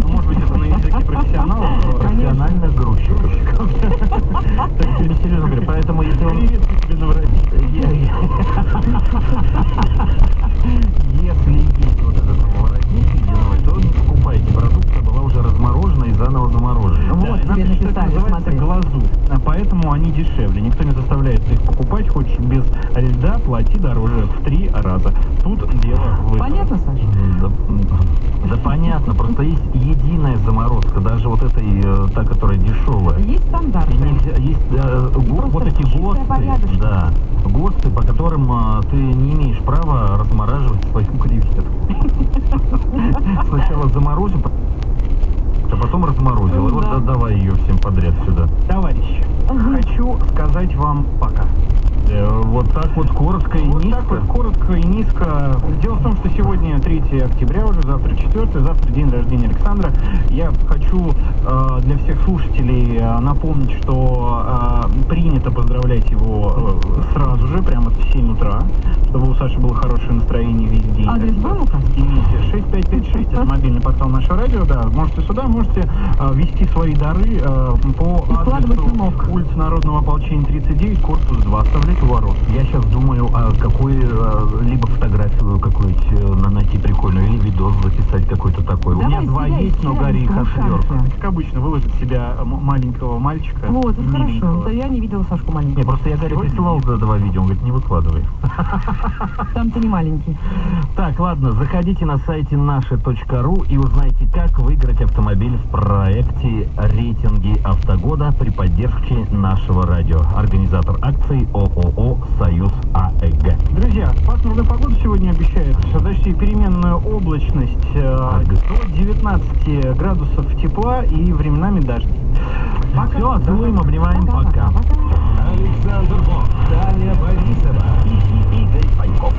может быть, это на языке профессионалов. Профессиональных грузчиков. Так, серьезно говорю, поэтому если он... Если есть вот этот воротник ледяной, то не покупайте. Продукция была уже разморожена и заново заморожена. Вот, тебе написали, называется смотри. глазурь, поэтому они дешевле. Никто не заставляет их покупать, хочешь без льда, плати дороже в 3 раза. Тут дело в выборе. Понятно, Саша? Да понятно, просто есть единая заморозка, даже вот этой, та, которая дешевая. Есть стандарты. И нельзя, есть вот эти ГОСТы, да, ГОСТы, по которым ты не имеешь права размораживать свою креветку. Сначала заморозил, а потом разморозил. И вот давай ее всем подряд сюда. Товарищи, хочу сказать вам пока. Вот так вот коротко и Вот низко. так вот коротко и низко. Дело в том, что сегодня 3 октября уже, завтра 4, завтра день рождения Александра. Я хочу для всех слушателей напомнить, что принято поздравлять его сразу же, прямо в 7 утра, чтобы у Саши было хорошее настроение весь день. Адрес был указан? Имейте 6556, это мобильный портал нашего радио, да, можете сюда, можете вести свои дары по адресу улица Народного ополчения 39, корпус 2, оставлять у ворот. Я сейчас думаю, либо фотографию какую-нибудь найти прикольную, или видос записать какой-то такой. У меня 2 есть, но Гарри их отверг. Как обычно, выложит себя маленького мальчика. Вот, это хорошо. миленького. Да я не видела Сашку Не, маленького. просто я Гарри присылал 2 видео, он говорит, не выкладывай. Там ты не маленький. Так, ладно, заходите на сайте наше.ру и узнайте, как выиграть автомобиль в проекте «Рейтинги автогода» при поддержке нашего радио. Организатор акции ООО «Союз АЭГ». Друзья, пасмурную погоду сегодня обещают. Дожди, переменную облачность до 19 градусов тепла и временами дождь. Все, целуем, обнимаем, пока. Александр Бог, Таня Борисова и Игорь Паньков.